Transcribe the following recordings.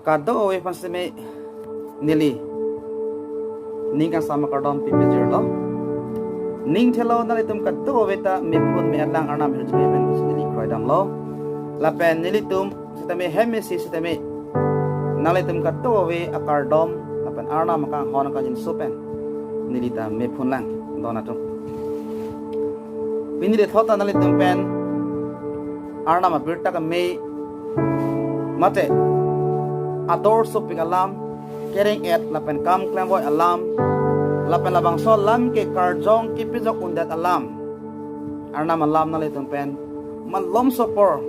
Kado owe panseme nili ning kan sama kardom pipijir lo ning thelo nali tum kado owe ta mepun me alang arnam hirj me ben nili kroidam lo lapen nili tum sitame hemesi sitame nali tum kado owe akardom lapen arnam ka hon ka jin sopen nili ta mepun lang donatum pinile thota nali tum pen arnam birta ka me mate ador soping alam kering et lapen kam klamboy alam lapen labang so lam ke karjong ki pizok undat alam arnam alam na letung pen man lom sopor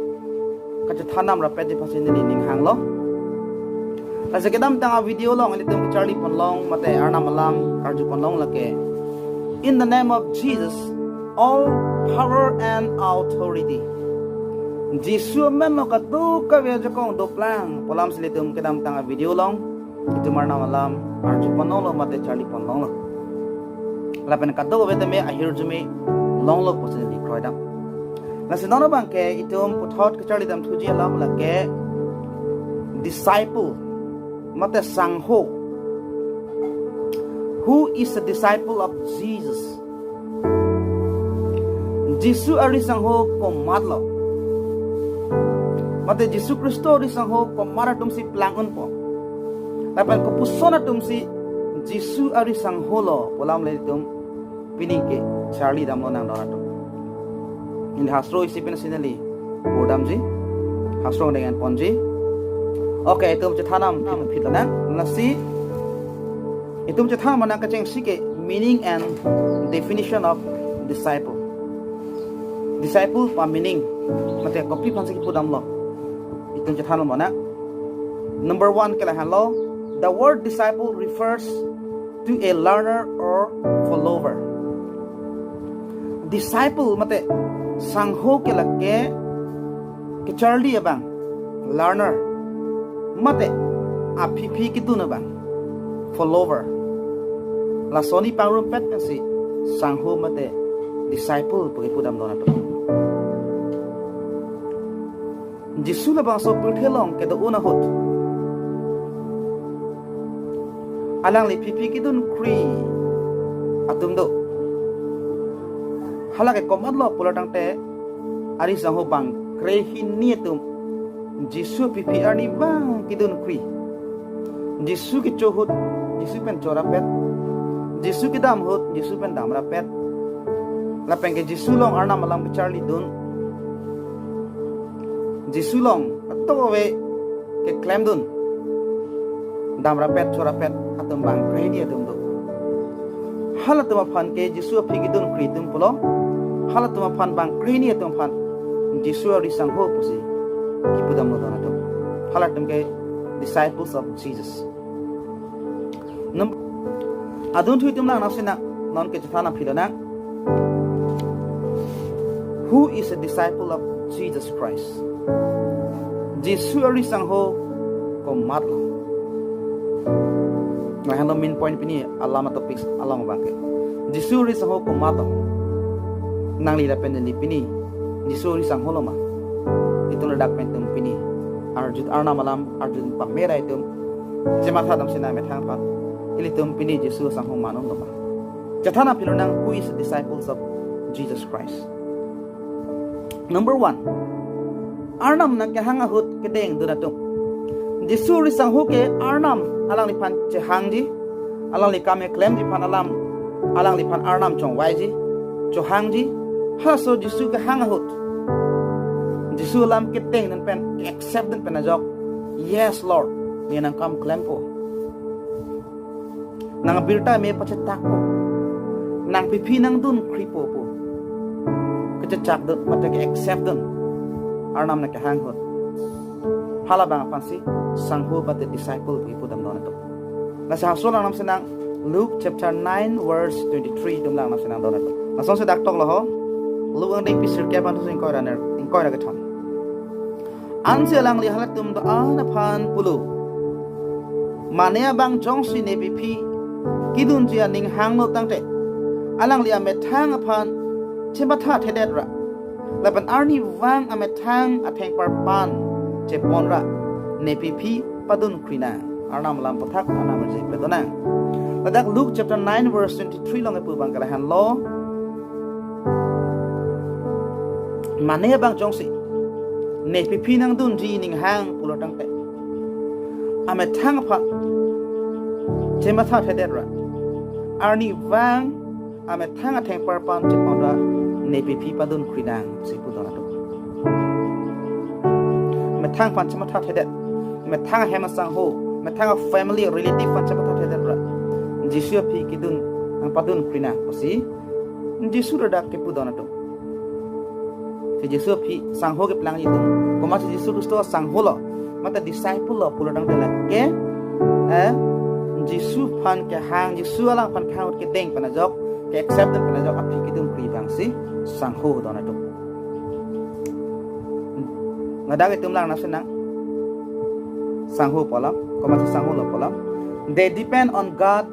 kache thanam rapet di pasin ni ning hang lo asa kedam tanga video long letung charlie pon long mate arnam alam karju pon long lake in the name of Jesus all power and authority Jisu men lo katu ka veja kong do plan polam silitum kedam tanga video long itu marna malam arju ponong lo mate charlie ponong lo lapen katu vete me ahir jume long lo posen di kroidam na sinono bangke itum puthot ke charlie dam thuji alam la ke disciple mate sangho who is a disciple of Jesus Jisu ari sangho ko matlo mate Jisu Kristo ri sangho ko mara tumsi plangun po lapan ko pusona tumsi Jisu ari sangho lo polam le tum pinike charlie dam lo nang donato in hasro isipin sinali bodam ji hasro dengan ponji okay tum chathanam phitana nasi itum chatham mana ka cheng sike meaning and definition of disciple pa meaning mate copy phansi ki podam lo itum chathanam mana number 1 kala hello the word disciple refers to a learner or follower disciple mate sangho kala ke charlie abang learner mate aphi ki tu na bang follower la soni pangrum pet si sangho mate disciple pagi pudam dona to Jisu la bang so puthelong ke do una hot alang li pipi kidun kri atum do halake komad lo pulatang te ari sangho bang kre hinni tum Jisu pipi ani bang kidun kri Jisu ki chohut Jisu pen chora pet Jisu ki dam hut Jisu pen damra pet lapeng ke Jisu long arna malam ke charlie dun Jisu long atto we ke claim dun damra pet chora pet atum bang kre dia dum do halatuma phan ke Jisu phigi dun kri tum pulo halatuma phan bang kre ni tum phan Jisu ri sang ho pusi ki pudam lo dona tum halatum ke disciples of Jesus adun thui tum lang nasina non ke chathana philona who is a disciple of Jesus Christ Jisu ri sang ho ko matlo na hello min point pini alama topics alama bangke Jisu ri sang ho ko matlo nang li pen ni pini Jisu ri sang ho lo ma itu na dak pen tum pini arjut arna malam arjun pamera itum jema thadam sina me thang pat ilitum pini Jisu sang ho manon lo ma chathana philonang who is the disciples of Jesus Christ number 1 arnam na ke hanga hut ke deng dunatum Jisu ri sang ho ke arnam alang li phan che hangji alang li kame claim ji phan alang li phan arnam chong waiji cho hangji ha so Jisu ke hanga hut Jisu lam ke teng nan pen accept dan pen ajok yes Lord ni nang kam claim po nang birta me pachetak po nang pipi nang dun kripo po kechak dun mate ke accept dun arnam na ke hang hut hala bang pansi sangho but the disciple people dam don to na sa hasul nam senang Luke chapter 9 verse 23 dum lang nam senang don to na song se dak tok lo ho Luke ang dei pisir ke ban tu koi raner koi ra ke thon an se lang li halat tum da ana phan pulu mane bang jong si ne pipi kidun jia ning hang no tang te alang li ame thang aphan chema tha thedet ra lapan arni wang ame thang atheng par pan che ponra ne pipi padun krina arnam lam pathak anam je pedona ladak Luke chapter 9 verse 23 long pu bang kalahan lo mane bang jongsi ne pipi nang dun ji ning hang pulotang te ame thang pha chema tha thedera arni wang ame thang atheng parpan chepondra ne pipi padun krinang si pudona to me thang pan chema tha thede me thang hema sang ho me thang family relative pan chema tha thedera jisu phi kidun padun krinang posi jisu dak ke pudona to si jisu phi sang ho ke plang ni tum koma si jisu kristo sang ho lo mata disciple lo pulodang de la ke jisu pan ke hang jisu alang pan khang ke deng pan jok ke accept pan jok aphi kidum kri bang si sang ho dona to ngadag itum lang na senang sang ho polam koma si sang ho lo polam they depend on God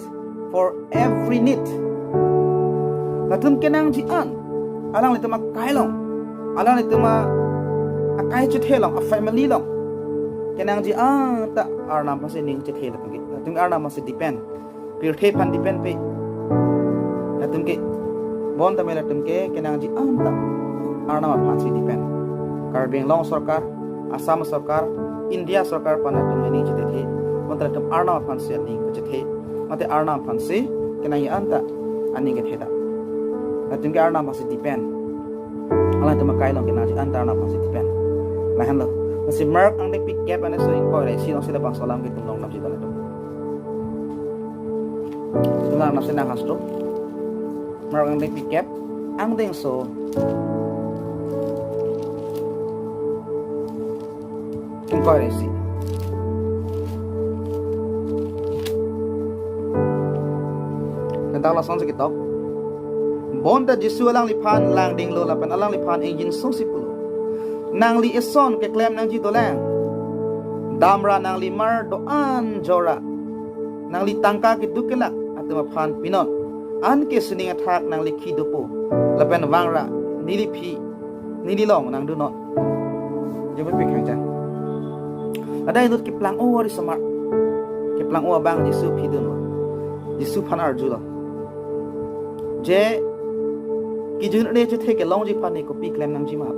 for every need katum kenang ji an alang le tuma kailong alang le tuma akai chithe long a family long kenang ji an ta arnam pase ning chithe la tungi tung arnam pase depend pir the pan depend pe la tungi bon ta mela tungi kenang ji an ta arnam pase depend karbeng long sarkar asam sarkar india sarkar pana tungi ning chithe the montra tum arnam pase ning chithe mate arnam pase kenang ji an ta ani ke theda la tungi arnam pase depend ala tuma kailong kenang ji an ta arnam pase depend la han lo masih mark ang pick gap ana so in ko re sinong sila bang salam ke tumong nam sila to tula na sina hasto mark ang pick gap ang ding so in ko re si nanta la son sa kitab bonda jisu alang lipan lang ding lo lapan alang lipan engine so sipulo nang li ison ke klem nang ji dolang damra nang li mar doan jora nang li tangka ke dukela atuma phan pinon an ke suning athak nang li khidupo lapen wangra nili phi nili long nang dunot jobe pe khang jan adai nut ke plang o ri samar ke plang o bang jisu phi dun jisu phan arjulo je ki jun re che the ke long ji phan ni ko pi klem nang ji ma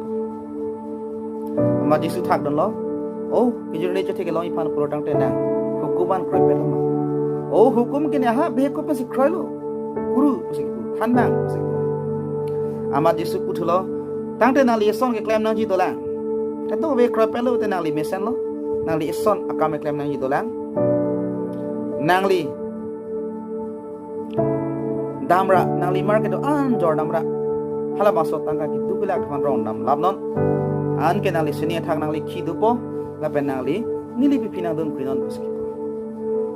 ma jisu thak don lo oh kijur le che ke lo ipan product te na hukuman kroi pe ma oh hukum ke ne ha be ko pe kroi lo guru se ku thandang se ama jisu puthulo tang te na li son ke claim nang ji dolang ta to be kroi pe lo te na li mesen lo nang li son akame claim nang ji dolang nang li damra nang li market an jor damra hala ma so tangka ki dubila thman ron nam labnon an ke nang li senia thak nang li khidupo la pen nang li nili pi pinang don krinon paski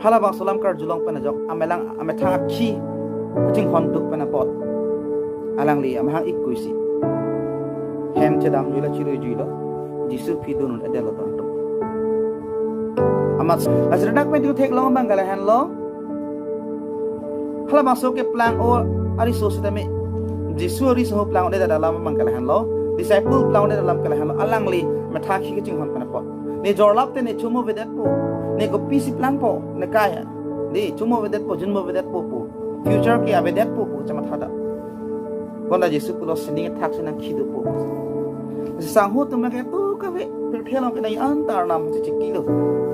hala bang salam kar julong pen jok amelang ame thak khi kuting hon duk pen pot alang li am hang ikuisi hem chedam jula chiru juilo jisu pi don adelo ton to amat asredak pen du thek long bang gala han lo hala bang so ke plang o ari so sitame jisu ari so plang de dalam bang gala han lo disciple plang de dalam gala han lo alang li mathak khi kuting hon pen pot ne jorlap te ne chumo vedet po ne ko pisi plan po ne kaya ni chumo vedet po junmo vedet po future ki avedet po chama thada konda jesu pulo sining thak sinang khidu po sang ho tu me ke tu ka ve per thelo ke nai antar nam chi kilo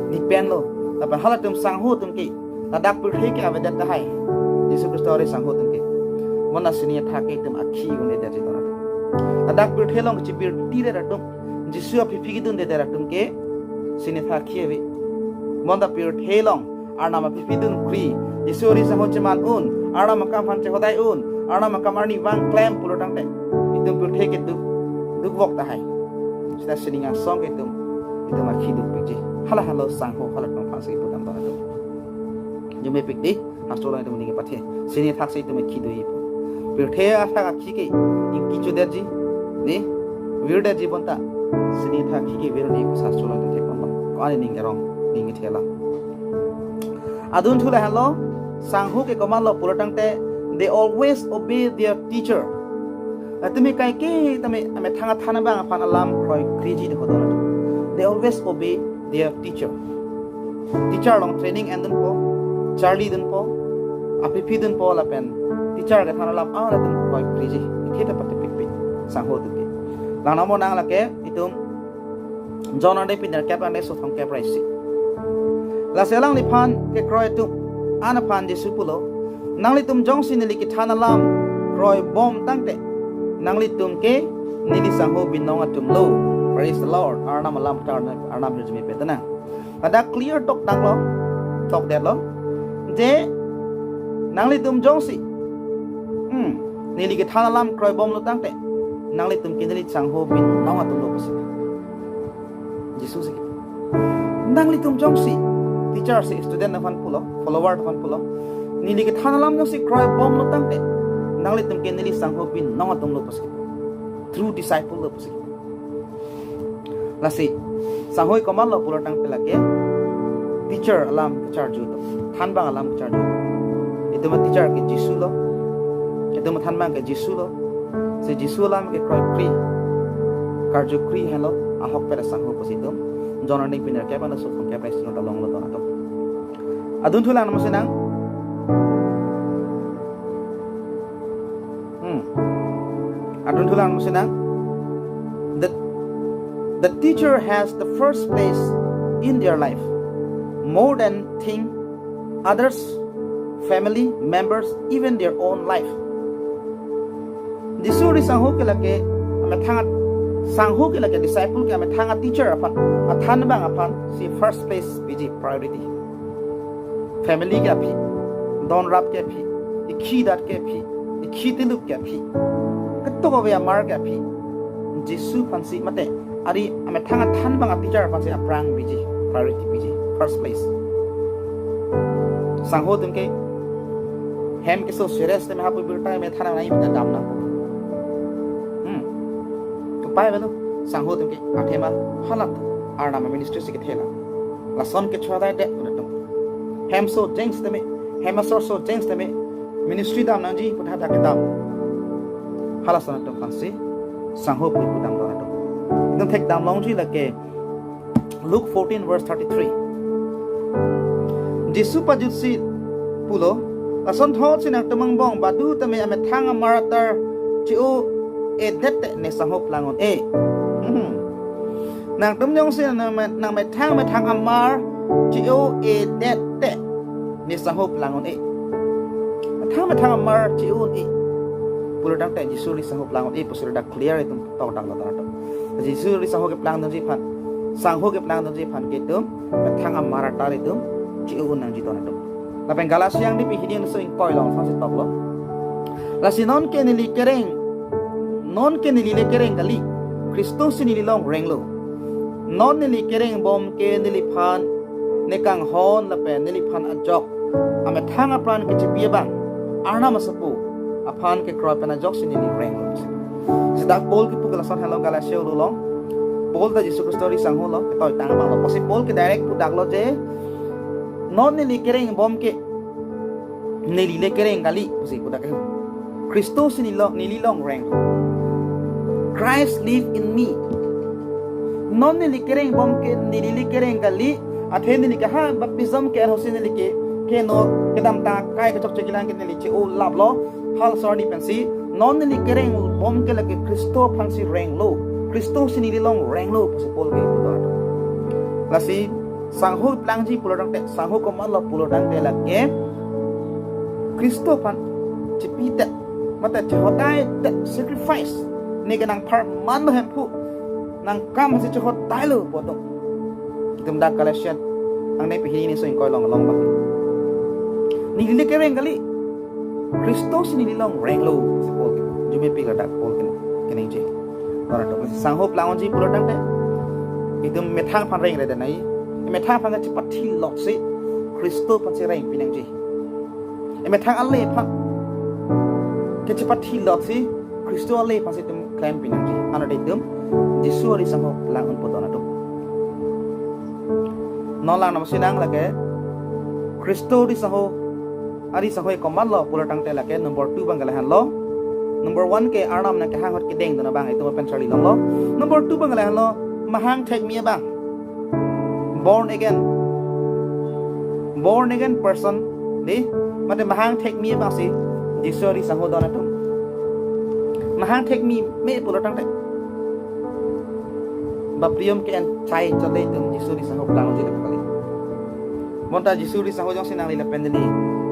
ni pen lo ta pa hala tum sang ho tum ki ta dak per the ke avedet ta hai jesu kristo re sang ho tum ki mona sining thak ke tum akhi une de ji dona ta dak per thelo chi bir ti re tum jesu api phigi dun de de tum ke sini tha khiewi monda pure thelong arnama pipidun kri isori sa hocheman un arnama kam phan che hodai un arnama kam arni wang claim pulotang te itum pure theke duk wok ta hai sida sininga song itum ma khiduk pije hala halo sang ho hala kam phan se putam ta do jume pikti astola itum ninge pathe sini thak se itum khidui pure the atha ka khike inki chuderji ni wirda jibonta sini thak khike wirni sastola te ani ning erong ning thela adun thula hello sanghu ke komal lo pulotang te they always obey their teacher atumi kai ke tame ame thanga thana bang pan alam kroi kriji de hodona they always obey their teacher teacher long training and dun po Charlie dun po apipi dun po la pen teacher ka thana lam la dun koi priji ikhe pati pikpi sangho dun ke lang namo nang la ke itum jona de pin cap and so thong cap rice la selang li phan ke kroi tu ana phan je supulo nangli tum jong sin li ki thana lam kroi bom tangte nangli tum ke nili sangho bin nong atum lo. Praise the Lord. Arnam alam tarna arnam jumi petana. Ada clear talk dang lo, talk that lo. Je nangli tum jong si. Nili ke thana lam kroi bom lo tangte nangli tum ke nili sangho bin nong atum lo pasi. Jesus si. Nangli tum jong si. Teacher si student na fan pulo, follower na fan pulo. Nili ke thana lam jong si kroi bom lo tangte nangli tum ke nili sangho bin nong atum lo pasi. True disciple lo pasi. Lasi sanghoy komal lo pulo tang pelake teacher alam charge to than bang alam charge itu ma teacher ke jisu lo itu ma than bang ke jisu lo se jisu alam ke kroi kri karjo kri hello ahok pera sangho positum jona ning piner ke bana so ke price no long lo to ato adun thulang namasenang adun thulang namasenang the teacher has the first place in their life more than thing others, family members, even their own life. Jisuri sangho ke lake ame thanga sangho ke lake disciple ke ame thanga teacher apan athan bang apan si first place biji priority. Family ke api don rap ke api ikhi dat ke api ikhi tilup ke api ketto be amar ke api Jisu pansi mate ari ame thanga than bang teacher apan si aprang biji priority biji first place. Sangho dum ke hem ke so serious te me hapu birta me thana nai pita dam na to pai banu sangho dum ke athema halat arna me ministry se ke thela la son ke chhodai de to hem so jengs te me hem so jengs te me ministry dam na ji putha da ke dam hala son to fansi sangho pu dam do na to dum thek dam long ji la ke Luke 14 verse 33 Jisu pajutsi pulo ason thol sinak tamang bong badu tame ame thanga maratar chiu e dette ne sahop langon e nang tum nyong sin nang me thang amar chiu e dette ne sahop langon e thang amar chiu e pulo dang te Jisu ri sahop langon e pusur dak clear itum taw dak la to Jisu ri sahop ke plang dang ji phan sangho ke plang dang ji phan ke tum thang amar tar itum chiu nang ji to na to Lapeng Galasiang di pihidin so in koi long fansi top lo. Lasi non ke nili le kereng kali. Kristus nili long reng lo. Non nili kereng bom ke nili pan nekang hon lapen nili pan ajok. Ame thang apran ke chipia bang. Arna masapu apan ke kroi pan ajok si nili reng lo. Sedak Paul ki pugalasan helong Galasia lo long. Paul da Yesus Kristus ri sangho lo ke toy tang bang lo. Pasi Paul ke direct pudak lo je non nili kereng bom ke nili le kereng kali si pudak ke Kristus nili long reng Christ live in me non nili kereng bom ke nili le kereng kali athe nili ka ha baptism ke hosin nili ke no kedam ta kai ka chok chekilang ke nili che o lab lo hal sorry pensi non nili kereng bom ke lake Kristo phansi reng lo Kristus nili long reng lo si pol ke pudak lasi sangho plangji pulodang te sangho ko malo pulodang te lake Kristo pan chipita mata chotai te sacrifice ne ganang par man hem pu nang kam se chot tai lo bodo tum da collection ang ne pi ni so in koi long ba ni le kereng kali Kristo ni long reng lo se pol jume pi ga dak pol ken je ora to sangho plangji pulodang te idum methang pan reng re de nai me thang phang chi pathi lok si Kristo pan se reng pinang ji me thang alle pha ke chi pathi lok si Kristo alle pan se tum claim pinang ji ana de dum Jisu ri sangho lang un podona to no lang nam sinang la ke Kristo ri sangho ari sangho ko man lo pulatang te la ke number 2 bang la han lo number 1 ke arnam na ke hang hot ke deng dona bang itu pen chali long lo number 2 bang la han lo mahang thek mi bang born again born again person di mate mahang tek mi bang si disori sang hodon atum mahang tek mi me pulo tang te baprium ke an chai chole tum disori sang hoplang ji lekali monta disori sang hojong sinang lila pendeni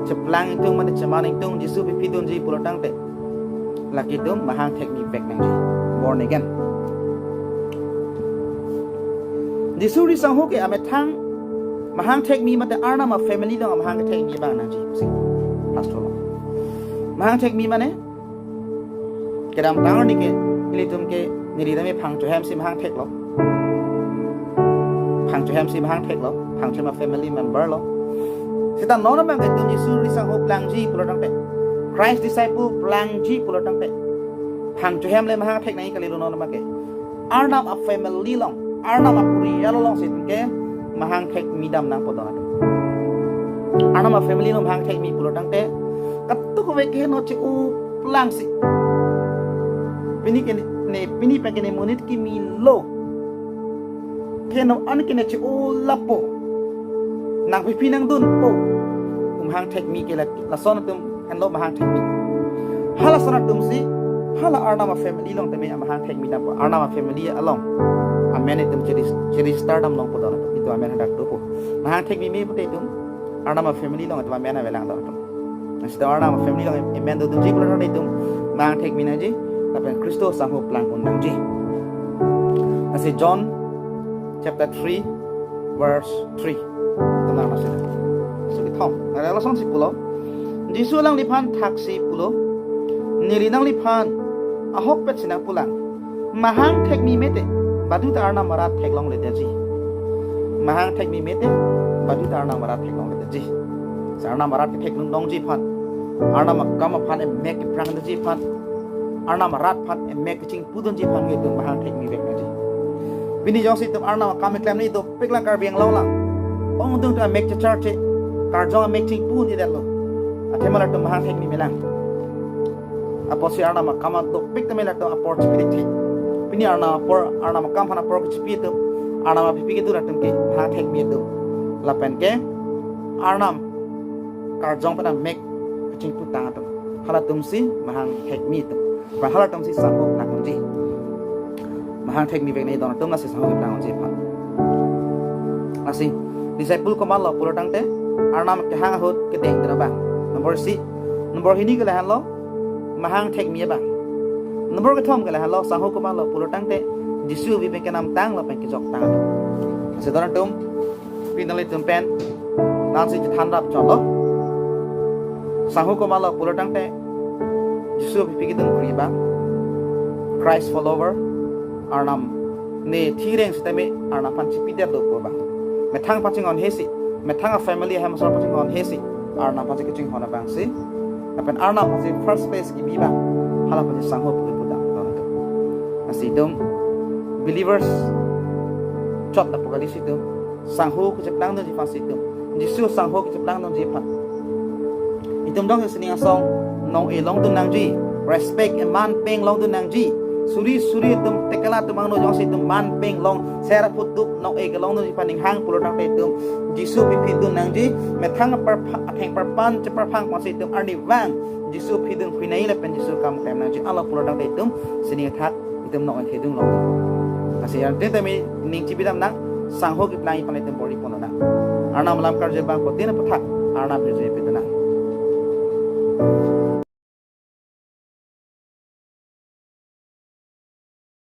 ceplang itung mate cemaning tung disu pipidun ji pulo tang te laki tum mahang tek mi back nang ji born again disuri sang ho ke ame thang mahang tek mi mate arna ma family long mahang tek mi bang nang ji si pastor lo mahang tek mi mane kedam tang ni ke ilitum ke niri dame phang to ham si mahang tek lo phang to ham si mahang tek lo phang to ma family member lo sita no na mang ke tum disuri sang ho plang ji pulo tang te Christ disciple plang ji pulo tang te phang to ham le mahang tek nai kali lo no na ma ke arna ma family long arna ma puri yalo long sit ke mahang tek mi dam nang podon arna ma family long mahang tek mi pulo tang te kattu ko ve ke no che u plang si pini ke ne pini pa ke ne monit ki mi lo ke no an ke ne che u lapo nang pi pinang dun po mahang tek mi ke la son tum han lo mahang tek mi hala son tum si hala arna ma family long te me mahang tek mi dam arna ma family along amen itum jadi stardom long podon itu amen hendak tu po mahang tek mi me pute itum arna ma family long itu amen avelang dong nasi arna ma family long amen tu ji pulo itum mahang tek mi na ji tapi Kristus sang ho plang undang ji nasi John chapter 3 verse 3 tenang nasi sulit thong ada langsung si pulo Jisu lang lipan taksi pulo nilinang lipan ahok pet sinang pulang mahang tek mi mete badu ta arna marat thek long le ji mahang thek mi mete badu ta arna marat thek long le ji sarna marat thek nung dong ji phan arna ma kam phan e mek prang ji phan arna marat phan e mek ching pudun ji phan ge tu mahang thek mi bek ji bini jong si tu arna kam klem ni tu peklang kar biang lo lang ong dung ta mek cha che kar jong mek ching pu ni dat lo athemala tu mahang thek mi melang aposi arna ma kam tu pek ta mela tu opportunity Pini arna makam hana por kecipi tu arna ma pipi itu ratum ke mahang tek mi tu lapen ke arna karjong pada mek kecing putang tu hala tumsi mahang tek mi tu hala tumsi sangho nakon ji mahang tek mi vek nei don tum nasi sangho nakon ji phan nasi disciple ko malo pulo tang te arna ke hang hot ke deng dra bang nomor hini ke la lo mahang tek mi bang nomor ke thom ke la lo sangho ko malo pulo tang te jisu vi be ke nam tang la pen ke jok tang se don tum pinali tum pen nan si than rap chon lo sangho ko malo pulo tang te jisu vi ke dun pri ba Christ follower arnam ne thireng sitame arna pan chi pidep do ko ba me thang paching on hesi me thang a family ham so paching on hesi arna pa ke ching hona bang si apen arna pa first space ki bi ba hala pa sangho pu asidum believers chot na pagali sidum sangho ku cheplang don ji fa sidum jisu sangho ku cheplang don ji fa itum dong sining asong nong e long dun nang ji respect and man peng long dun nang ji suri tum tekala tum ang no jong sidum man peng long sera putup nong e ke long dun ji fa ning hang pulo tang te tum jisu pi dun nang ji me thang par theng par pan che par phang ma sidum arni wang jisu pi dun phinai la pen jisu kam tem nang ji ala pulo tang te tum sining thak item no an hedung long kasi yan te mi ning chibidam nang sangho ki plai panai tem bori pona na arna malam kar je bang ko tin pathak arna bhe je pidana